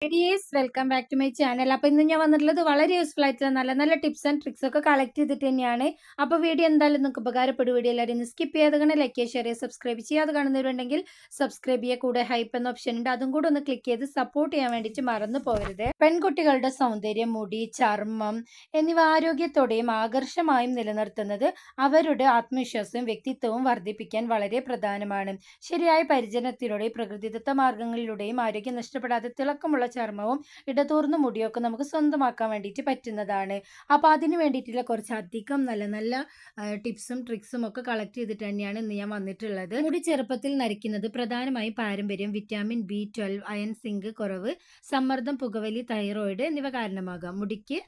Dears welcome back to my channel. അപ്പോൾ ഇന്ന് ഞാൻ വന്നിട്ടുള്ളത് വളരെ യൂസ്ഫുൾ ആയിട്ടുള്ള നല്ല നല്ല ടിപ്സ് ആൻഡ് ട്രിക്സ് ഒക്കെ കളക്ട് ചെയ്തിട്ട് തന്നെയാണ്. അപ്പോൾ വീഡിയോ എന്തായാലും നിങ്ങൾക്ക് ഉപകാരപ്പെടും. വീഡിയോ എല്ലാവരും ഇന്ന് സ്കിപ്പ് ചെയ്യാതെ കാണാൻ, ലൈക്ക് ചെയ്യുക, ഷെയർ ചെയ്യുക, സബ്സ്ക്രൈബ് ചെയ്യാതെ കാണുന്നവരുണ്ടെങ്കിൽ സബ്സ്ക്രൈബ് ചെയ്യുക. കൂടെ ഹൈപ്പ് എന്ന ഓപ്ഷൻ ഉണ്ട്, അതും കൂടെ ഒന്ന് ക്ലിക്ക് ചെയ്ത് സപ്പോർട്ട് ചെയ്യാൻ വേണ്ടിയിട്ട് മറന്നു പോകരുത്. പെൺകുട്ടികളുടെ സൗന്ദര്യം, മുടി, ചർമ്മം എന്നിവ ആരോഗ്യത്തോടെയും ആകർഷമായും നിലനിർത്തുന്നത് അവരുടെ ആത്മവിശ്വാസവും വ്യക്തിത്വവും വർദ്ധിപ്പിക്കാൻ വളരെ പ്രധാനമാണ്. ശരിയായ പരിചരണത്തിലൂടെയും പ്രകൃതിദത്ത മാർഗങ്ങളിലൂടെയും ആരോഗ്യം നഷ്ടപ്പെടാതെ തിളക്കമുള്ള ചർമ്മവും ഇടതൂർന്ന മുടിയൊക്കെ നമുക്ക് സ്വന്തമാക്കാൻ വേണ്ടിയിട്ട് പറ്റുന്നതാണ്. അപ്പോൾ അതിന് വേണ്ടിയിട്ടുള്ള കുറച്ചധികം നല്ല നല്ല ടിപ്സും ട്രിക്സും ഒക്കെ കളക്ട് ചെയ്തിട്ട് തന്നെയാണ് ഇന്ന് ഞാൻ വന്നിട്ടുള്ളത്. മുടി ചെറുപ്പത്തിൽ നരയ്ക്കുന്നത് പ്രധാനമായും പാരമ്പര്യം, വിറ്റാമിൻ B12, അയൺ, സിങ്ക് കുറവ്, സമ്മർദ്ദം, പുകവലി, തൈറോയിഡ് എന്നിവ കാരണമാകാം. മുടിക്ക്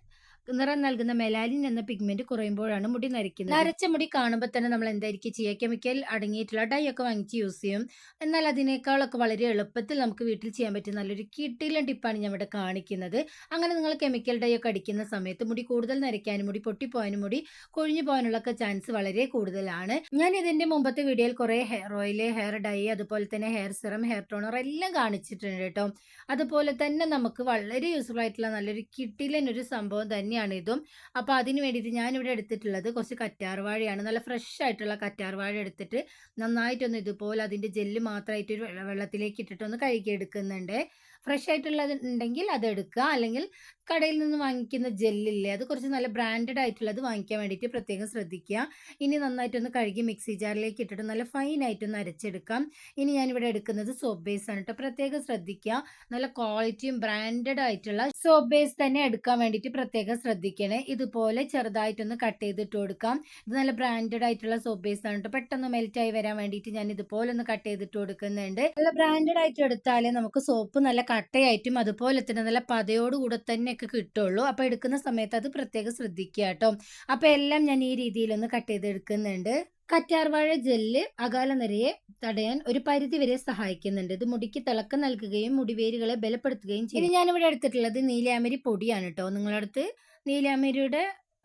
നിറം നൽകുന്ന മെലാനിൻ എന്ന പിഗ്മെന്റ് കുറയുമ്പോഴാണ് മുടി നരയ്ക്കുന്നത്. നരച്ച മുടി കാണുമ്പോൾ തന്നെ നമ്മൾ എന്തായിരിക്കും ചെയ്യുക? കെമിക്കൽ അടങ്ങിയിട്ടുള്ള ഡൈ ഒക്കെ വാങ്ങിച്ച് യൂസ് ചെയ്യും. എന്നാൽ അതിനേക്കാളൊക്കെ വളരെ എളുപ്പത്തിൽ നമുക്ക് വീട്ടിൽ ചെയ്യാൻ പറ്റുന്ന നല്ലൊരു കിട്ടിയിലും ടിപ്പാണ് ഞാൻ ഇവിടെ കാണിക്കുന്നത്. അങ്ങനെ നിങ്ങൾ കെമിക്കൽ ഡൈ ഒക്കെ അടിക്കുന്ന സമയത്ത് മുടി കൂടുതൽ നരയ്ക്കാനും മുടി പൊട്ടിപ്പോകാനും മുടി കൊഴിഞ്ഞു പോകാനുള്ള ചാൻസ് വളരെ കൂടുതലാണ്. ഞാൻ ഇതിന്റെ മുമ്പത്തെ വീഡിയോയിൽ കുറേ ഹെയർ ഓയിൽ, ഹെയർ ഡൈ, അതുപോലെ തന്നെ ഹെയർ സിറം, ഹെയർ ടോണർ എല്ലാം കാണിച്ചിട്ടുണ്ട് കേട്ടോ. അതുപോലെ തന്നെ നമുക്ക് വളരെ യൂസ്ഫുൾ ആയിട്ടുള്ള നല്ലൊരു കിട്ടിയിലൻ ഒരു സംഭവം തന്നെയാണ് ഇതും. അപ്പോൾ അതിന് വേണ്ടിയിട്ട് ഞാനിവിടെ എടുത്തിട്ടുള്ളത് കുറച്ച് കറ്റാർവാഴയാണ്. നല്ല ഫ്രഷ് ആയിട്ടുള്ള കറ്റാർവാഴ എടുത്തിട്ട് നന്നായിട്ടൊന്ന് ഇതുപോലെ അതിൻ്റെ ജെല്ല് മാത്രമായിട്ട് ഒരു വെള്ളത്തിലേക്ക് ഇട്ടിട്ടൊന്ന് കഴുകിയെടുക്കുന്നുണ്ട്. ഫ്രഷ് ആയിട്ടുള്ളത് ഉണ്ടെങ്കിൽ അത് എടുക്കുക, അല്ലെങ്കിൽ കടയിൽ നിന്ന് വാങ്ങിക്കുന്ന ജെല്ലില്ലേ, അത് കുറച്ച് നല്ല ബ്രാൻഡഡ് ആയിട്ടുള്ളത് വാങ്ങിക്കാൻ വേണ്ടിയിട്ട് പ്രത്യേകം ശ്രദ്ധിക്കുക. ഇനി നന്നായിട്ടൊന്ന് കഴുകി മിക്സി ജാറിലേക്ക് ഇട്ടിട്ട് നല്ല ഫൈനായിട്ടൊന്ന് അരച്ചെടുക്കാം. ഇനി ഞാനിവിടെ എടുക്കുന്നത് സോപ്പ് ബേസ് ആണ് കേട്ടോ. പ്രത്യേകം ശ്രദ്ധിക്കുക, നല്ല ക്വാളിറ്റിയും ബ്രാൻഡഡ് ആയിട്ടുള്ള സോപ്പ് ബേസ് തന്നെ എടുക്കാൻ വേണ്ടിയിട്ട് പ്രത്യേകം ശ്രദ്ധിക്കണേ. ഇതുപോലെ ചെറുതായിട്ടൊന്ന് കട്ട് ചെയ്തിട്ട് കൊടുക്കാം. ഇത് നല്ല ബ്രാൻഡഡ് ആയിട്ടുള്ള സോപ്പ് ബേസ് ആണ് കേട്ടോ. പെട്ടെന്ന് മെൽറ്റായി വരാൻ വേണ്ടിയിട്ട് ഞാൻ ഇതുപോലെ ഒന്ന് കട്ട് ചെയ്തിട്ട് കൊടുക്കുന്നുണ്ട്. നല്ല ബ്രാൻഡഡ് ആയിട്ട് എടുത്താലേ നമുക്ക് സോപ്പ് നല്ല കട്ടയായിട്ടും അതുപോലെ തന്നെ നല്ല പതയോടുകൂടെ തന്നെയൊക്കെ കിട്ടുള്ളൂ. അപ്പോൾ എടുക്കുന്ന സമയത്ത് അത് പ്രത്യേകം ശ്രദ്ധിക്കുക കേട്ടോ. അപ്പോൾ എല്ലാം ഞാൻ ഈ രീതിയിലൊന്ന് കട്ട് ചെയ്തെടുക്കുന്നുണ്ട്. കറ്റാർവാഴ ജെല്ല് അകാലനരയെ തടയാൻ ഒരു പരിധി വരെ സഹായിക്കുന്നുണ്ട്. ഇത് മുടിക്ക് തിളക്കം നൽകുകയും മുടിവേരുകളെ ബലപ്പെടുത്തുകയും ചെയ്യും. ഇനി ഞാനിവിടെ എടുത്തിട്ടുള്ളത് നീലാമരി പൊടിയാണ് കേട്ടോ. നിങ്ങളുടെ അടുത്ത് നീലാമരിയുടെ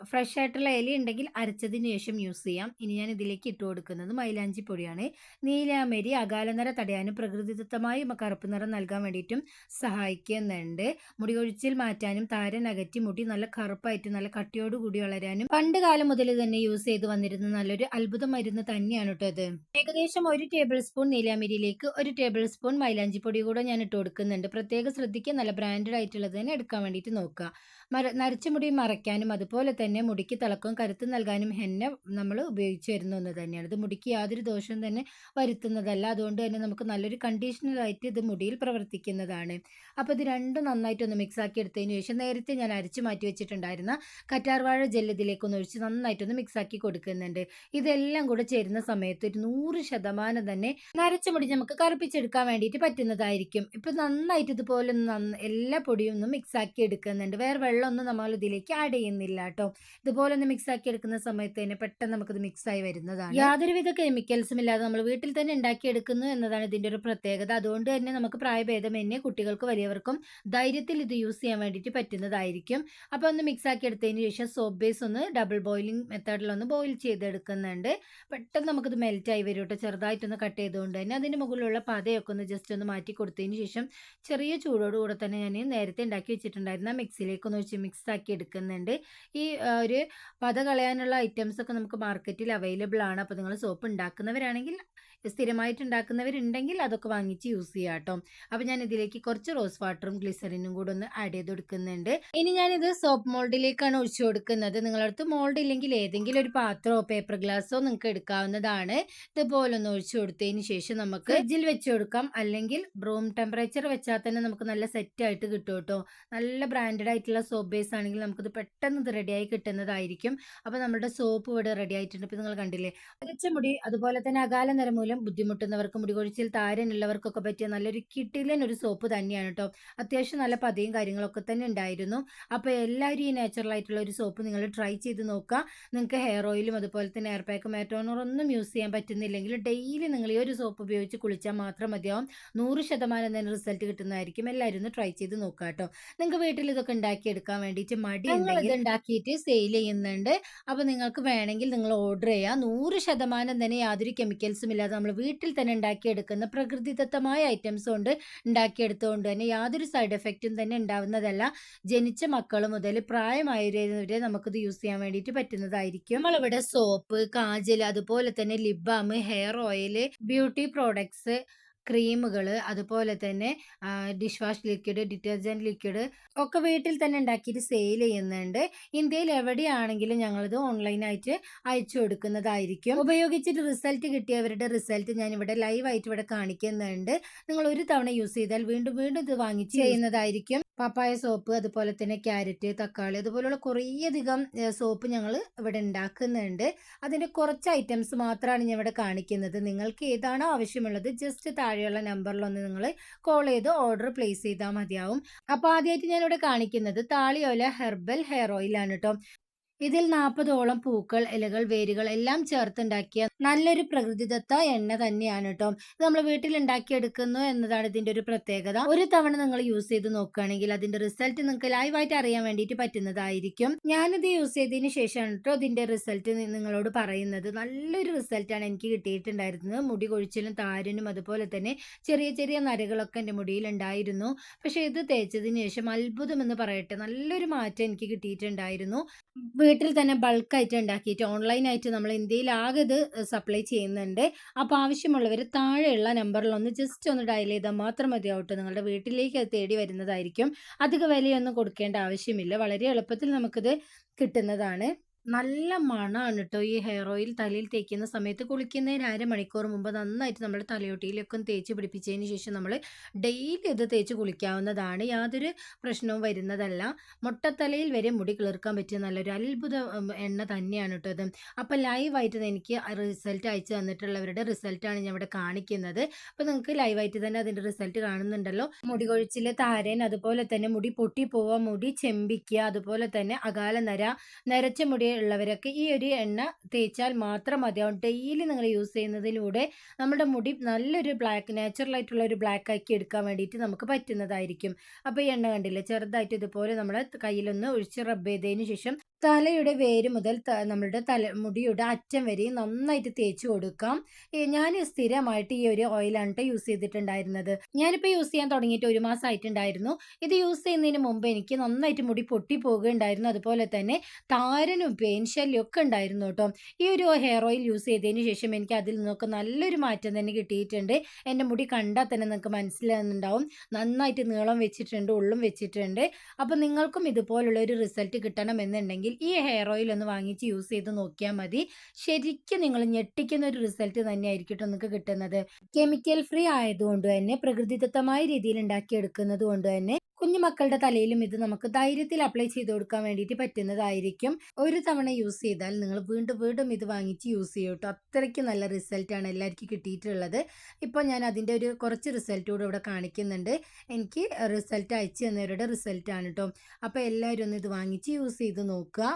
ഫ്രഷ് ആയിട്ടുള്ള ഇല ഉണ്ടെങ്കിൽ അരച്ചതിന് ശേഷം യൂസ് ചെയ്യാം. ഇനി ഞാൻ ഇതിലേക്ക് ഇട്ട് കൊടുക്കുന്നത് മൈലാഞ്ചി പൊടിയാണ്. നീലാമരി അകാലനര തടയാനും പ്രകൃതിദത്തമായി കറുപ്പ് നിറം നൽകാൻ വേണ്ടിയിട്ടും സഹായിക്കുന്നുണ്ട്. മുടി കൊഴിച്ചിൽ മാറ്റാനും താരൻ അകറ്റി മുടി നല്ല കറുപ്പായിട്ട് നല്ല കട്ടിയോടുകൂടി വളരാനും പണ്ട് കാലം മുതൽ തന്നെ യൂസ് ചെയ്ത് വന്നിരുന്ന നല്ലൊരു അത്ഭുത മരുന്ന് തന്നെയാണ് കേട്ടോ ഇത്. ഏകദേശം 1 ടേബിൾ സ്പൂൺ നീലാമരിയിലേക്ക് 1 ടേബിൾ സ്പൂൺ മൈലാഞ്ചി പൊടി കൂടെ ഞാൻ ഇട്ട് കൊടുക്കുന്നുണ്ട്. പ്രത്യേകം ശ്രദ്ധിക്കുക, നല്ല ബ്രാൻഡഡ് ആയിട്ടുള്ളത് തന്നെ എടുക്കാൻ വേണ്ടിയിട്ട് നോക്കുക. നരച്ച മുടി മറയ്ക്കാനും അതുപോലെ തന്നെ മുടിക്ക് തിളക്കവും കരുത്തും നൽകാനും ഹെന്ന നമ്മൾ ഉപയോഗിച്ച് വരുന്ന ഒന്ന് തന്നെയാണ്. ഇത് മുടിക്ക് യാതൊരു ദോഷവും തന്നെ വരുത്തുന്നതല്ല. അതുകൊണ്ട് തന്നെ നമുക്ക് നല്ലൊരു കണ്ടീഷണറായിട്ട് ഇത് മുടിയിൽ പ്രവർത്തിക്കുന്നതാണ്. അപ്പോൾ ഇത് രണ്ടും നന്നായിട്ടൊന്ന് മിക്സ് ആക്കി എടുത്തതിന് ശേഷം നേരത്തെ ഞാൻ അരച്ച് മാറ്റി വെച്ചിട്ടുണ്ടായിരുന്ന കറ്റാർവാഴ ജെല്ല് ഇതിലേക്കൊന്ന് ഒഴിച്ച് നന്നായിട്ടൊന്ന് മിക്സ് ആക്കി കൊടുക്കുന്നുണ്ട്. ഇതെല്ലാം കൂടെ ചേരുന്ന സമയത്ത് ഒരു 100% തന്നെ നരച്ച മുടി നമുക്ക് കറുപ്പിച്ചെടുക്കാൻ വേണ്ടിയിട്ട് പറ്റുന്നതായിരിക്കും. ഇപ്പം നന്നായിട്ട് ഇതുപോലെ എല്ലാ പൊടിയും ഒന്ന് മിക്സ് ആക്കി എടുക്കുന്നുണ്ട്. വേറെ വെള്ളമൊന്നും നമ്മൾ ഇതിലേക്ക് ആഡ് ചെയ്യുന്നില്ല കേട്ടോ. ഇതുപോലെ ഒന്ന് മിക്സ് ആക്കി എടുക്കുന്ന സമയത്ത് തന്നെ പെട്ടെന്ന് നമുക്കിത് മിക്സ് ആയി വരുന്നതാണ്. യാതൊരുവിധ കെമിക്കൽസും ഇല്ലാതെ നമ്മൾ വീട്ടിൽ തന്നെ ഉണ്ടാക്കിയെടുക്കുന്നു എന്നതാണ് ഇതിന്റെ ഒരു പ്രത്യേകത. അതുകൊണ്ട് തന്നെ നമുക്ക് പ്രായഭേദമന്യേ കുട്ടികൾക്ക് വലിയവർക്കും ധൈര്യത്തിൽ ഇത് യൂസ് ചെയ്യാൻ വേണ്ടിയിട്ട് പറ്റുന്നതായിരിക്കും. അപ്പോൾ ഒന്ന് മിക്സ് ആക്കി എടുത്തതിന് ശേഷം സോപ്പ് ബേസ് ഒന്ന് ഡബിൾ ബോയിലിംഗ് മെത്തേഡിലൊന്ന് ബോയിൽ ചെയ്തെടുക്കുന്നുണ്ട്. പെട്ടെന്ന് നമുക്കിത് മെൽറ്റ് ആയി വരും കേട്ടോ. ചെറുതായിട്ടൊന്ന് കട്ട് ചെയ്തുകൊണ്ട് തന്നെ അതിൻ്റെ മുകളിലുള്ള പതയൊക്കെ ഒന്ന് ജസ്റ്റ് ഒന്ന് മാറ്റി കൊടുത്തതിന് ശേഷം ചെറിയ ചൂടോടുകൂടെ തന്നെ ഞാൻ നേരത്തെ ഉണ്ടാക്കി വെച്ചിട്ടുണ്ടായിരുന്ന മിക്സിയിലേക്ക് ഒന്ന് ഒഴിച്ച് മിക്സ് ആക്കി എടുക്കുന്നുണ്ട്. ഈ ഒരു പത കളയാനുള്ള ഐറ്റംസ് ഒക്കെ നമുക്ക് മാർക്കറ്റിൽ അവൈലബിൾ ആണ്. അപ്പോൾ നിങ്ങൾ സോപ്പ് ഉണ്ടാക്കുന്നവരാണെങ്കിൽ, സ്ഥിരമായിട്ട് ഉണ്ടാക്കുന്നവരുണ്ടെങ്കിൽ അതൊക്കെ വാങ്ങിച്ച് യൂസ് ചെയ്യാം കേട്ടോ. അപ്പോൾ ഞാൻ ഇതിലേക്ക് കുറച്ച് റോസ് വാട്ടറും ഗ്ലിസറിനും കൂടെ ഒന്ന് ആഡ് ചെയ്ത് കൊടുക്കുന്നുണ്ട്. ഇനി ഞാനിത് സോപ്പ് മോൾഡിലേക്കാണ് ഒഴിച്ചു കൊടുക്കുന്നത്. നിങ്ങളടുത്ത് മോൾഡ് ഇല്ലെങ്കിൽ ഏതെങ്കിലും ഒരു പാത്രമോ പേപ്പർ ഗ്ലാസ്സോ നിങ്ങൾക്ക് എടുക്കാവുന്നതാണ്. ഇതുപോലെ ഒന്ന് ഒഴിച്ചു കൊടുത്തതിന് ശേഷം നമുക്ക് ഫ്രിഡ്ജിൽ വെച്ച് കൊടുക്കാം, അല്ലെങ്കിൽ റൂം ടെമ്പറേച്ചർ വെച്ചാൽ തന്നെ നമുക്ക് നല്ല സെറ്റ് ആയിട്ട് കിട്ടും കേട്ടോ. നല്ല ബ്രാൻഡഡ് ആയിട്ടുള്ള സോപ്പ് ബേസ് ആണെങ്കിൽ നമുക്കിത് പെട്ടെന്ന് ഇത് റെഡിയായി കിട്ടുന്നതായിരിക്കും. അപ്പോൾ നമ്മുടെ സോപ്പ് ഇവിടെ റെഡി ആയിട്ടുണ്ട്. ഇപ്പോൾ നിങ്ങൾ കണ്ടില്ലേ, അരച്ച മുടി അതുപോലെ തന്നെ അകാല നിറം മൂലം ബുദ്ധിമുട്ടുന്നവർക്ക്, മുടി കൊഴിച്ചിൽ താരനുള്ളവർക്കൊക്കെ പറ്റിയ നല്ലൊരു കിട്ടിയിലൻ ഒരു സോപ്പ് തന്നെയാണ് കേട്ടോ. അത്യാവശ്യം നല്ല പതയും കാര്യങ്ങളൊക്കെ തന്നെ ഉണ്ടായിരുന്നു. അപ്പോൾ എല്ലാവരും ഈ നാച്ചുറൽ ആയിട്ടുള്ള ഒരു സോപ്പ് നിങ്ങൾ ട്രൈ ചെയ്ത് നോക്കുക. നിങ്ങൾക്ക് ഹെയർ ഓയിലും അതുപോലെ തന്നെ ഹെയർ പാക്കും ഹെയർ ടോണറും ഒന്നും യൂസ് ചെയ്യാൻ പറ്റുന്നില്ലെങ്കിൽ ഡെയിലി നിങ്ങൾ ഈ ഒരു സോപ്പ് ഉപയോഗിച്ച് കുളിച്ചാൽ മാത്രം മതിയാവും. 100% തന്നെ റിസൾട്ട് കിട്ടുന്നതായിരിക്കും. എല്ലാവരും ഒന്ന് ട്രൈ ചെയ്ത് നോക്കുക കേട്ടോ. നിങ്ങൾക്ക് വീട്ടിൽ ഇതൊക്കെ ഉണ്ടാക്കിയെടുക്കാൻ വേണ്ടിയിട്ട് മടി ഉണ്ടെങ്കിൽ ഇത് ഉണ്ടാക്കിയിട്ട് സെയിൽ ചെയ്യുന്നുണ്ട്. അപ്പോൾ നിങ്ങൾക്ക് വേണമെങ്കിൽ നിങ്ങൾ ഓർഡർ ചെയ്യുക. 100% തന്നെ യാതൊരു കെമിക്കൽസും ഇല്ലാതെ നമ്മൾ നമ്മൾ വീട്ടിൽ തന്നെ ഉണ്ടാക്കിയെടുക്കുന്ന പ്രകൃതിദത്തമായ ഐറ്റംസ് കൊണ്ട് ഉണ്ടാക്കിയെടുത്തുകൊണ്ട് തന്നെ യാതൊരു സൈഡ് എഫക്റ്റും തന്നെ ഉണ്ടാവുന്നതല്ല. ജനിച്ച മക്കൾ മുതൽ പ്രായമായവരെ വരെ നമുക്കിത് യൂസ് ചെയ്യാൻ വേണ്ടിയിട്ട് പറ്റുന്നതായിരിക്കും. നമ്മളിവിടെ സോപ്പ്, കാജൽ, അതുപോലെ തന്നെ lip balm, hair oil, beauty products, ക്രീമുകൾ, അതുപോലെ തന്നെ dish wash liquid, detergent liquid ഒക്കെ വീട്ടിൽ തന്നെ ഉണ്ടാക്കിയിട്ട് സെയിൽ ചെയ്യുന്നുണ്ട്. ഇന്ത്യയിൽ എവിടെയാണെങ്കിലും ഞങ്ങളിത് ഓൺലൈനായിട്ട് അയച്ചു കൊടുക്കുന്നതായിരിക്കും. ഉപയോഗിച്ചിട്ട് റിസൾട്ട് കിട്ടിയവരുടെ റിസൾട്ട് ഞാൻ ഇവിടെ ലൈവായിട്ട് ഇവിടെ കാണിക്കുന്നുണ്ട്. നിങ്ങൾ ഒരു തവണ യൂസ് ചെയ്താൽ വീണ്ടും വീണ്ടും ഇത് വാങ്ങിച്ച് ചെയ്യുന്നതായിരിക്കും. പപ്പായ സോപ്പ്, അതുപോലെ തന്നെ ക്യാരറ്റ്, തക്കാളി, അതുപോലുള്ള കുറേയധികം സോപ്പ് ഞങ്ങൾ ഇവിടെ ഉണ്ടാക്കുന്നുണ്ട്. അതിൻ്റെ കുറച്ച് ഐറ്റംസ് മാത്രമാണ് ഞാൻ ഇവിടെ കാണിക്കുന്നത്. നിങ്ങൾക്ക് ഏതാണോ ആവശ്യമുള്ളത് ജസ്റ്റ് താഴെയുള്ള നമ്പറിലൊന്ന് നിങ്ങൾ കോൾ ചെയ്ത് ഓർഡർ പ്ലേസ് ചെയ്താൽ മതിയാവും. അപ്പോൾ ആദ്യമായിട്ട് ഞാനിവിടെ കാണിക്കുന്നത് താളിയോല ഹെർബൽ ഹെയർ ഓയിലാണ് കേട്ടോ. ഇതിൽ 40ഓളം പൂക്കൾ, ഇലകൾ, വേരുകൾ എല്ലാം ചേർത്തുണ്ടാക്കിയ നല്ലൊരു പ്രകൃതിദത്ത എണ്ണ തന്നെയാണ് കേട്ടോ. ഇത് നമ്മൾ വീട്ടിൽ ഉണ്ടാക്കിയെടുക്കുന്നു എന്നതാണ് ഇതിന്റെ ഒരു പ്രത്യേകത. ഒരു തവണ നിങ്ങൾ യൂസ് ചെയ്ത് നോക്കുകയാണെങ്കിൽ അതിന്റെ റിസൾട്ട് നിങ്ങൾക്ക് ലൈവായിട്ട് അറിയാൻ വേണ്ടിയിട്ട് പറ്റുന്നതായിരിക്കും. ഞാനിത് യൂസ് ചെയ്തതിന് ശേഷമാണ് കേട്ടോ ഇതിന്റെ റിസൾട്ട് നിങ്ങളോട് പറയുന്നത്. നല്ലൊരു റിസൾട്ടാണ് എനിക്ക് കിട്ടിയിട്ടുണ്ടായിരുന്നത്. മുടി കൊഴിച്ചിലും താരനും അതുപോലെ തന്നെ ചെറിയ ചെറിയ നരകളൊക്കെ എൻ്റെ മുടിയിൽ ഉണ്ടായിരുന്നു. പക്ഷെ ഇത് തേച്ചതിന് ശേഷം അത്ഭുതം എന്ന് പറയട്ടെ, നല്ലൊരു മാറ്റം എനിക്ക് കിട്ടിയിട്ടുണ്ടായിരുന്നു. വീട്ടിൽ തന്നെ ബൾക്കായിട്ട് ഉണ്ടാക്കിയിട്ട് ഓൺലൈനായിട്ട് നമ്മൾ ഇന്ത്യയിൽ ആകെ ഇത് സപ്ലൈ ചെയ്യുന്നുണ്ട്. അപ്പോൾ ആവശ്യമുള്ളവർ താഴെയുള്ള നമ്പറിലൊന്ന് ജസ്റ്റ് ഒന്ന് ഡയൽ ചെയ്താൽ മാത്രം മതിയാവട്ടെ. നിങ്ങളുടെ വീട്ടിലേക്ക് അത് തേടി വരുന്നതായിരിക്കും. അധിക വിലയൊന്നും കൊടുക്കേണ്ട ആവശ്യമില്ല. വളരെ എളുപ്പത്തിൽ നമുക്കിത് കിട്ടുന്നതാണ്. നല്ല മണമാണ് കേട്ടോ ഈ ഹെയർ ഓയിൽ തലയിൽ തേക്കുന്ന സമയത്ത്. കുളിക്കുന്നതിന് അരമണിക്കൂർ മുമ്പ് നന്നായിട്ട് നമ്മുടെ തലയോട്ടിയിലൊക്കെ ഒന്ന് തേച്ച് പിടിപ്പിച്ചതിന് ശേഷം നമ്മൾ ഡെയിലി ഇത് തേച്ച് കുളിക്കാവുന്നതാണ്. യാതൊരു പ്രശ്നവും വരുന്നതല്ല. മുട്ടത്തലയിൽ വരെ മുടി കിളിർക്കാൻ പറ്റിയ നല്ലൊരു അത്ഭുത എണ്ണ തന്നെയാണ് കേട്ടോ ഇത്. അപ്പോൾ ലൈവായിട്ട് എനിക്ക് റിസൾട്ട് അയച്ചു തന്നിട്ടുള്ളവരുടെ റിസൾട്ടാണ് ഞാൻ ഇവിടെ കാണിക്കുന്നത്. അപ്പോൾ നിങ്ങൾക്ക് ലൈവായിട്ട് തന്നെ അതിൻ്റെ റിസൾട്ട് കാണുന്നുണ്ടല്ലോ. മുടി കൊഴിച്ചിൽ, താരൻ, അതുപോലെ തന്നെ മുടി പൊട്ടിപ്പോവുക, മുടി ചെമ്പിക്കുക, അതുപോലെ തന്നെ അകാല നര, നരച്ച മുടി ഉള്ളവരൊക്കെ ഈ ഒരു എണ്ണ തേച്ചാൽ മാത്രം മതിയാവും. ഡെയിലി നിങ്ങൾ യൂസ് ചെയ്യുന്നതിലൂടെ നമ്മുടെ മുടി നല്ലൊരു ബ്ലാക്ക്, നാച്ചുറൽ ആയിട്ടുള്ള ഒരു ബ്ലാക്ക് ആക്കി എടുക്കാൻ വേണ്ടിയിട്ട് നമുക്ക് പറ്റുന്നതായിരിക്കും. അപ്പോൾ ഈ എണ്ണ കണ്ടില്ലേ, ചെറുതായിട്ട് ഇതുപോലെ നമ്മുടെ കയ്യിലൊന്ന് ഒഴിച്ച് റബ്ബ് ചെയ്തതിന് ശേഷം തലയുടെ വേര് മുതൽ നമ്മളുടെ മുടിയുടെ അറ്റം വരെ നന്നായിട്ട് തേച്ച് കൊടുക്കാം. ഞാൻ സ്ഥിരമായിട്ട് ഈ ഒരു ഓയിലാണ് കേട്ടോ യൂസ് ചെയ്തിട്ടുണ്ടായിരുന്നത്. ഞാനിപ്പോൾ യൂസ് ചെയ്യാൻ തുടങ്ങിയിട്ട് 1 മാസമായിട്ടുണ്ടായിരുന്നു. ഇത് യൂസ് ചെയ്യുന്നതിന് മുമ്പ് എനിക്ക് നന്നായിട്ട് മുടി പൊട്ടി പോകുകയുണ്ടായിരുന്നു. അതുപോലെ തന്നെ താരനും പെയിൻ ശല്യം ഒക്കെ ഉണ്ടായിരുന്നു കേട്ടോ. ഈ ഒരു ഹെയർ ഓയിൽ യൂസ് ചെയ്തതിന് ശേഷം എനിക്ക് അതിൽ നിന്നൊക്കെ നല്ലൊരു മാറ്റം തന്നെ കിട്ടിയിട്ടുണ്ട്. എൻ്റെ മുടി കണ്ടാൽ തന്നെ നിങ്ങൾക്ക് മനസ്സിലാകുന്നുണ്ടാവും. നന്നായിട്ട് നീളം വെച്ചിട്ടുണ്ട്, ഉള്ളും വെച്ചിട്ടുണ്ട്. അപ്പോൾ നിങ്ങൾക്കും ഇതുപോലുള്ള ഒരു റിസൾട്ട് കിട്ടണമെന്നുണ്ടെങ്കിൽ ഈ ഹെയർ ഓയിൽ ഒന്ന് വാങ്ങിച്ച് യൂസ് ചെയ്ത് നോക്കിയാൽ മതി. ശരിക്കും നിങ്ങൾ ഞെട്ടിക്കുന്ന ഒരു റിസൾട്ട് തന്നെയായിരിക്കും നിങ്ങൾക്ക് കിട്ടുന്നത്. കെമിക്കൽ ഫ്രീ ആയതുകൊണ്ട് തന്നെ, പ്രകൃതിദത്തമായ രീതിയിൽ ഉണ്ടാക്കിയെടുക്കുന്നത് കൊണ്ട് തന്നെ കുഞ്ഞു മക്കളുടെ തലയിലും ഇത് നമുക്ക് ധൈര്യത്തിൽ അപ്ലൈ ചെയ്ത് കൊടുക്കാൻ വേണ്ടിയിട്ട് പറ്റുന്നതായിരിക്കും. ഒരു തവണ യൂസ് ചെയ്താൽ നിങ്ങൾ വീണ്ടും വീണ്ടും ഇത് വാങ്ങിച്ച് യൂസ് ചെയ്യും കേട്ടോ. അത്രയ്ക്ക് നല്ല റിസൾട്ടാണ് എല്ലാവർക്കും കിട്ടിയിട്ടുള്ളത്. ഇപ്പോൾ ഞാൻ അതിൻ്റെ ഒരു കുറച്ച് റിസൾട്ട് കൂടെ ഇവിടെ കാണിക്കുന്നുണ്ട്. എനിക്ക് റിസൾട്ട് അയച്ചു തന്നവരുടെ റിസൾട്ടാണ് കേട്ടോ. അപ്പോൾ എല്ലാവരും ഒന്ന് ഇത് വാങ്ങിച്ച് യൂസ് ചെയ്ത് നോക്കുക.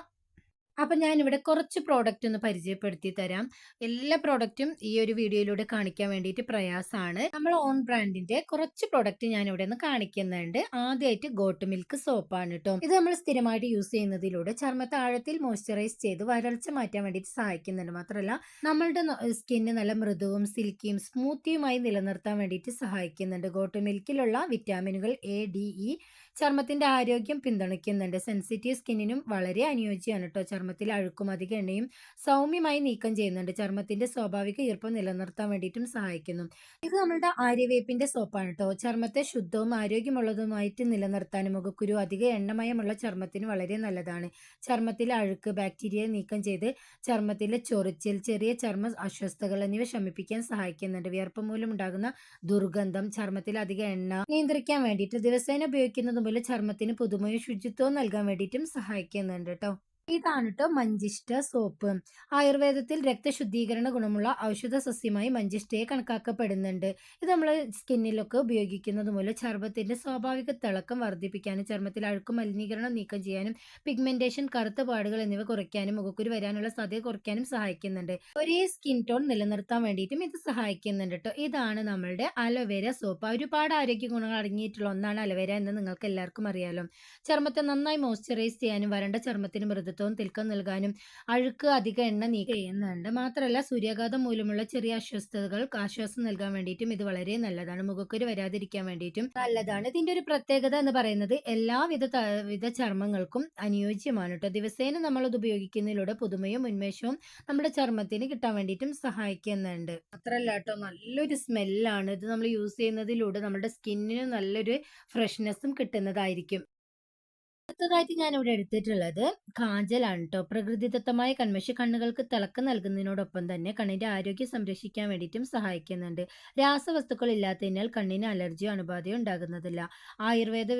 അപ്പം ഞാനിവിടെ കുറച്ച് പ്രോഡക്റ്റ് ഒന്ന് പരിചയപ്പെടുത്തി തരാം. എല്ലാ പ്രോഡക്റ്റും ഈ ഒരു വീഡിയോയിലൂടെ കാണിക്കാൻ വേണ്ടിയിട്ട് പ്രയാസമാണ്. നമ്മൾ ഓൺ ബ്രാൻഡിന്റെ കുറച്ച് പ്രോഡക്റ്റ് ഞാനിവിടെ ഒന്ന് കാണിക്കുന്നുണ്ട്. ആദ്യമായിട്ട് ഗോട്ട് മിൽക്ക് സോപ്പാണ് കേട്ടോ. ഇത് നമ്മൾ സ്ഥിരമായിട്ട് യൂസ് ചെയ്യുന്നതിലൂടെ ചർമ്മത്തെ ആഴത്തിൽ മോയ്സ്ചറൈസ് ചെയ്ത് വരൾച്ച മാറ്റാൻ വേണ്ടിയിട്ട് സഹായിക്കുന്നുണ്ട്. മാത്രമല്ല നമ്മളുടെ സ്കിന്ന് നല്ല മൃദുവും സിൽക്കിയും സ്മൂത്തിയുമായി നിലനിർത്താൻ വേണ്ടിയിട്ട് സഹായിക്കുന്നുണ്ട്. ഗോട്ട് മിൽക്കിലുള്ള വിറ്റാമിനുകൾ എ, ഡി, ഇ ചർമ്മത്തിന്റെ ആരോഗ്യം പിന്തുണയ്ക്കുന്നുണ്ട്. സെൻസിറ്റീവ് സ്കിന്നിനും വളരെ അനുയോജ്യമാണ് കേട്ടോ. ചർമ്മത്തിൽ അഴുക്കും അധിക എണ്ണയും സൗമ്യമായി നീക്കം ചെയ്യുന്നുണ്ട്. ചർമ്മത്തിന്റെ സ്വാഭാവിക ഈർപ്പം നിലനിർത്താൻ വേണ്ടിയിട്ടും സഹായിക്കുന്നു. ഇത് നമ്മളുടെ ആര്യവേപ്പിന്റെ സോപ്പാണ് കേട്ടോ. ചർമ്മത്തെ ശുദ്ധവും ആരോഗ്യമുള്ളതുമായിട്ട് നിലനിർത്താനും മുഖക്കുരു, അധിക എണ്ണമയമുള്ള ചർമ്മത്തിന് വളരെ നല്ലതാണ്. ചർമ്മത്തിലെ അഴുക്ക്, ബാക്ടീരിയ നീക്കം ചെയ്ത് ചർമ്മത്തിലെ ചൊറിച്ചിൽ, ചെറിയ ചർമ്മ അസ്വസ്ഥതകൾ എന്നിവ ശമിപ്പിക്കാൻ സഹായിക്കുന്നുണ്ട്. വിയർപ്പ് മൂലം ഉണ്ടാകുന്ന ദുർഗന്ധം, ചർമ്മത്തിൽ അധിക എണ്ണ നിയന്ത്രിക്കാൻ വേണ്ടിയിട്ട് ദിവസേന ഉപയോഗിക്കുന്നത് മൂലം ചർമ്മത്തിന് പുതുമയും ശുചിത്വവും നൽകാൻ വേണ്ടിയിട്ടും സഹായിക്കുന്നുണ്ട് കേട്ടോ. ഇതാണ് കേട്ടോ മഞ്ചിഷ്ട സോപ്പ്. ആയുർവേദത്തിൽ രക്തശുദ്ധീകരണ ഗുണമുള്ള ഔഷധ സസ്യമായി മഞ്ചിഷ്ടയെ കണക്കാക്കപ്പെടുന്നുണ്ട്. ഇത് നമ്മൾ സ്കിന്നിലൊക്കെ ഉപയോഗിക്കുന്നത് മൂലം ചർമ്മത്തിന്റെ സ്വാഭാവിക തിളക്കം വർദ്ധിപ്പിക്കാനും ചർമ്മത്തിൽ അഴുക്ക് മലിനീകരണം നീക്കം ചെയ്യാനും പിഗ്മെന്റേഷൻ, കറുത്ത പാടുകൾ എന്നിവ കുറയ്ക്കാനും മുഖക്കുരു വരാനുള്ള സാധ്യത കുറയ്ക്കാനും സഹായിക്കുന്നുണ്ട്. ഒരേ സ്കിൻ ടോൺ നിലനിർത്താൻ വേണ്ടിയിട്ടും ഇത് സഹായിക്കുന്നുണ്ട് കേട്ടോ. ഇതാണ് നമ്മളുടെ അലോവേര സോപ്പ്. ഒരുപാട് ആരോഗ്യ ഗുണങ്ങൾ അടങ്ങിയിട്ടുള്ള ഒന്നാണ് അലോവേര എന്ന് നിങ്ങൾക്ക് എല്ലാവർക്കും അറിയാലോ. ചർമ്മത്തെ നന്നായി മോയ്സ്ചറൈസ് ചെയ്യാനും വരണ്ട ചർമ്മത്തിന് മൃദുത്വം ദിവസവും തിളക്കം നൽകാനും അഴുക്ക് അധിക എണ്ണ നീക്കം ചെയ്യുന്നുണ്ട്. മാത്രമല്ല സൂര്യാഘാതം മൂലമുള്ള ചെറിയ അസ്വസ്ഥതകൾക്ക് ആശ്വാസം നൽകാൻ വേണ്ടിയിട്ടും ഇത് വളരെ നല്ലതാണ്. മുഖക്കുരു വരാതിരിക്കാൻ വേണ്ടിയിട്ടും നല്ലതാണ്. ഇതിന്റെ ഒരു പ്രത്യേകത എന്ന് പറയുന്നത് വിധ ചർമ്മങ്ങൾക്കും അനുയോജ്യമാണ് ട്ടോ. ദിവസേന നമ്മളത് ഉപയോഗിക്കുന്നതിലൂടെ പുതുമയും ഉന്മേഷവും നമ്മുടെ ചർമ്മത്തിന് കിട്ടാൻ വേണ്ടിയിട്ടും സഹായിക്കുന്നുണ്ട്. മാത്രല്ല ട്ടോ നല്ലൊരു സ്മെല്ലാണ്. ഇത് നമ്മൾ യൂസ് ചെയ്യുന്നതിലൂടെ നമ്മുടെ സ്കിന്നിന് നല്ലൊരു ഫ്രഷ്നെസ്സും കിട്ടുന്നതായിരിക്കും. അടുത്തതായിട്ട് ഞാനിവിടെ എടുത്തിട്ടുള്ളത് കാജലാണ് ട്ടോ. പ്രകൃതിദത്തമായ കൺമഷി കണ്ണുകൾക്ക് തിളക്കം നൽകുന്നതിനോടൊപ്പം തന്നെ കണ്ണിന്റെ ആരോഗ്യം സംരക്ഷിക്കാൻ വേണ്ടിയിട്ടും സഹായിക്കുന്നുണ്ട്. രാസവസ്തുക്കൾ ഇല്ലാത്തതിനാൽ കണ്ണിന് അലർജിയോ അണുബാധയോ ഉണ്ടാകുന്നതില്ല. ആയുർവേദ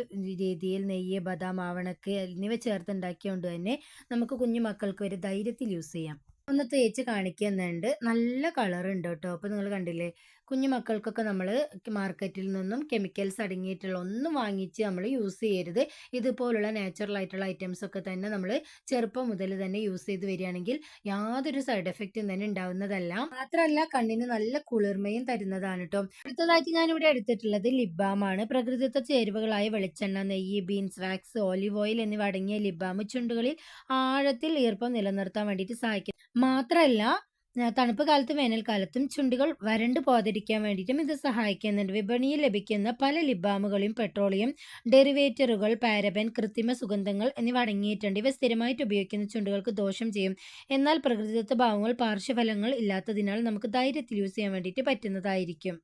രീതിയിൽ നെയ്യ്, ബദാം, ആവണക്ക് എന്നിവ ചേർത്തുണ്ടാക്കിയത് കൊണ്ട് തന്നെ നമുക്ക് കുഞ്ഞു മക്കൾക്ക് വരെ ധൈര്യത്തിൽ യൂസ് ചെയ്യാം. ഒന്ന് തേച്ച് കാണിക്കുന്നുണ്ട്. നല്ല കളറുണ്ട് ട്ടോ. അപ്പൊ നിങ്ങൾ കണ്ടില്ലേ? കുഞ്ഞു മക്കൾക്കൊക്കെ നമ്മള് മാർക്കറ്റിൽ നിന്നും കെമിക്കൽസ് അടങ്ങിയിട്ടുള്ള ഒന്നും വാങ്ങിച്ച് നമ്മൾ യൂസ് ചെയ്യരുത്. ഇതുപോലുള്ള നാച്ചുറൽ ആയിട്ടുള്ള ഐറ്റംസ് ഒക്കെ തന്നെ നമ്മൾ ചെറുപ്പം മുതൽ തന്നെ യൂസ് ചെയ്ത് വരികയാണെങ്കിൽ യാതൊരു സൈഡ് എഫക്റ്റും തന്നെ ഉണ്ടാവുന്നതല്ല. മാത്രമല്ല കണ്ണിന് നല്ല കുളിർമയും തരുന്നതാണ് ട്ടോ. അടുത്തതായിട്ട് ഞാനിവിടെ എടുത്തിട്ടുള്ളത് ലിപ് ബാം ആണ്. പ്രകൃതിദത്ത ചേരുവകളായ വെളിച്ചെണ്ണ, നെയ്യ്, ബീൻസ് വാക്സ്, ഓലിവ് ഓയിൽ എന്നിവ അടങ്ങിയ ലിപ് ബാം ചുണ്ടുകളിൽ ആഴത്തിൽ ഈർപ്പം നിലനിർത്താൻ വേണ്ടിയിട്ട് സഹായിക്കും. മാത്രല്ല തണുപ്പ് കാലത്തും വേനൽക്കാലത്തും ചുണ്ടുകൾ വരണ്ടു പോകാതിരിക്കാൻ വേണ്ടിയിട്ടും ഇത് സഹായിക്കുന്നുണ്ട്. വിപണിയിൽ ലഭിക്കുന്ന പല ലിപ് ബാമുകളും പെട്രോളിയം ഡെറിവേറ്ററുകൾ, പാരബൻ, കൃത്രിമ സുഗന്ധങ്ങൾ എന്നിവ അടങ്ങിയിട്ടുണ്ട്. ഇവ സ്ഥിരമായിട്ട് ഉപയോഗിക്കുന്ന ചുണ്ടുകൾക്ക് ദോഷം ചെയ്യും. എന്നാൽ പ്രകൃതിദത്ത ഭാവങ്ങൾ പാർശ്വഫലങ്ങൾ ഇല്ലാത്തതിനാൽ നമുക്ക് ധൈര്യത്തിൽ യൂസ് ചെയ്യാൻ വേണ്ടിയിട്ട് പറ്റുന്നതായിരിക്കും.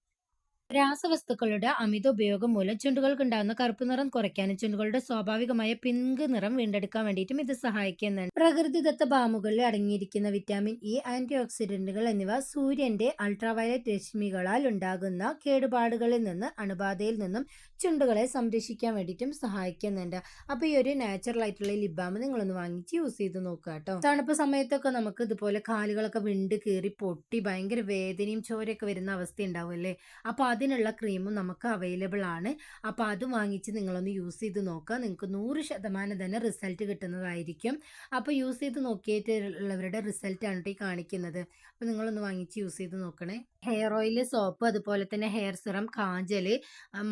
രാസവസ്തുക്കളുടെ അമിത ഉപയോഗം മൂലം ചുണ്ടുകൾക്കുണ്ടാകുന്ന കറുപ്പ് നിറം കുറയ്ക്കാനും ചുണ്ടുകളുടെ സ്വാഭാവികമായ പിങ്ക് നിറം വീണ്ടെടുക്കാൻ വേണ്ടിയിട്ടും ഇത് സഹായിക്കുന്നുണ്ട്. പ്രകൃതിദത്ത ബാമുകളിൽ അടങ്ങിയിരിക്കുന്ന വിറ്റാമിൻ ഇ, ആന്റി ഓക്സിഡന്റുകൾ എന്നിവ സൂര്യന്റെ അൾട്രാവയലറ്റ് രശ്മികളാൽ ഉണ്ടാകുന്ന കേടുപാടുകളിൽ നിന്ന് അണുബാധയിൽ നിന്നും ചുണ്ടുകളെ സംരക്ഷിക്കാൻ വേണ്ടിയിട്ടും സഹായിക്കുന്നുണ്ട്. അപ്പൊ ഈ ഒരു നാച്ചുറൽ ആയിട്ടുള്ള ലിപ് ബാം നിങ്ങളൊന്ന് വാങ്ങിച്ച് യൂസ് ചെയ്ത് നോക്കുക കേട്ടോ. തണുപ്പ് സമയത്തൊക്കെ നമുക്ക് ഇതുപോലെ കാലുകളൊക്കെ വിണ്ട് കീറി പൊട്ടി ഭയങ്കര വേദനയും ചോരയൊക്കെ വരുന്ന അവസ്ഥ ഉണ്ടാവുമല്ലേ? അപ്പൊ അതിനുള്ള ക്രീമും നമുക്ക് അവൈലബിൾ ആണ്. അപ്പോൾ അത് വാങ്ങിച്ച് നിങ്ങളൊന്ന് യൂസ് ചെയ്ത് നോക്കുക. നിങ്ങൾക്ക് 100% തന്നെ റിസൾട്ട് കിട്ടുന്നതായിരിക്കും. അപ്പോൾ യൂസ് ചെയ്ത് നോക്കിയിട്ടുള്ളവരുടെ റിസൾട്ടാണ് ഈ കാണിക്കുന്നത്. അപ്പോൾ നിങ്ങളൊന്ന് വാങ്ങിച്ച് യൂസ് ചെയ്ത് നോക്കണേ. ഹെയർ ഓയിൽ, സോപ്പ്, അതുപോലെ തന്നെ ഹെയർ സിറം, കാജൽ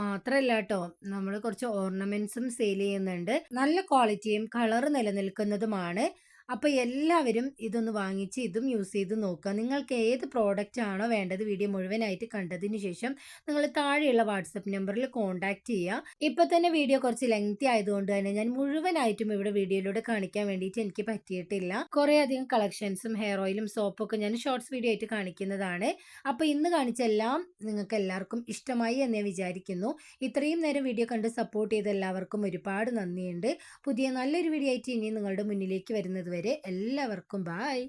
മാത്രമല്ല കേട്ടോ, നമ്മൾ കുറച്ച് ഓർണമെന്റ്സും സെയിൽ ചെയ്യുന്നുണ്ട്. നല്ല ക്വാളിറ്റിയും കളർ നിലനിൽക്കുന്നതുമാണ്. അപ്പോൾ എല്ലാവരും ഇതൊന്ന് വാങ്ങിച്ച് ഇതും യൂസ് ചെയ്ത് നോക്കുക. നിങ്ങൾക്ക് ഏത് പ്രോഡക്റ്റ് ആണോ വേണ്ടത് വീഡിയോ മുഴുവനായിട്ട് കണ്ടതിന് ശേഷം നിങ്ങൾ താഴെയുള്ള വാട്സപ്പ് നമ്പറിൽ കോൺടാക്ട് ചെയ്യുക. ഇപ്പോൾ തന്നെ വീഡിയോ കുറച്ച് ലെങ്തി ആയതുകൊണ്ട് തന്നെ ഞാൻ മുഴുവനായിട്ടും ഇവിടെ വീഡിയോയിലൂടെ കാണിക്കാൻ വേണ്ടിയിട്ട് എനിക്ക് പറ്റിയിട്ടില്ല. കുറേ അധികം കളക്ഷൻസും ഹെയർ ഓയിലും സോപ്പൊക്കെ ഞാൻ ഷോർട്സ് വീഡിയോ ആയിട്ട് കാണിക്കുന്നതാണ്. അപ്പോൾ ഇന്ന് കാണിച്ച എല്ലാം നിങ്ങൾക്ക് എല്ലാവർക്കും ഇഷ്ടമായി എന്ന് ഞാൻ വിചാരിക്കുന്നു. ഇത്രയും നേരം വീഡിയോ കണ്ട് സപ്പോർട്ട് ചെയ്ത എല്ലാവർക്കും ഒരുപാട് നന്ദിയുണ്ട്. പുതിയ നല്ലൊരു വീഡിയോ ആയിട്ട് ഇനി നിങ്ങളുടെ മുന്നിലേക്ക് വരുന്നത് വരെ എല്ലാവർക്കും ബായ്.